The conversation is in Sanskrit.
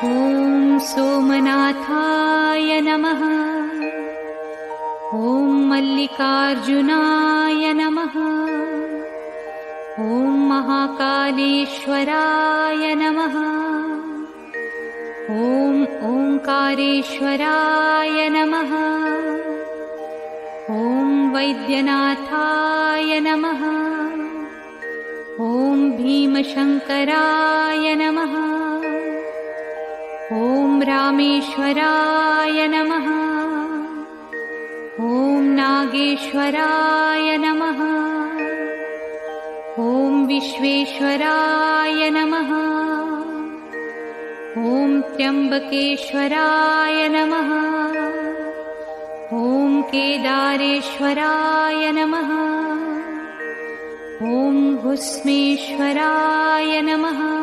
ॐ सोमनाथाय नमः। ॐ मल्लिकार्जुनाय नमः। ॐ महाकालेश्वराय नमः। ॐ ओंकारेश्वराय नमः। ॐ वैद्यनाथाय नमः। ॐ भीमशंकराय नमः। ॐ रामेश्वराय नमः। ॐ नागेश्वराय नमः। ॐ विश्वेश्वराय नमः। ॐ त्र्यंबकेश्वराय नमः। ॐ केदारेश्वराय नमः। ॐ भुस्मेश्वराय नमः।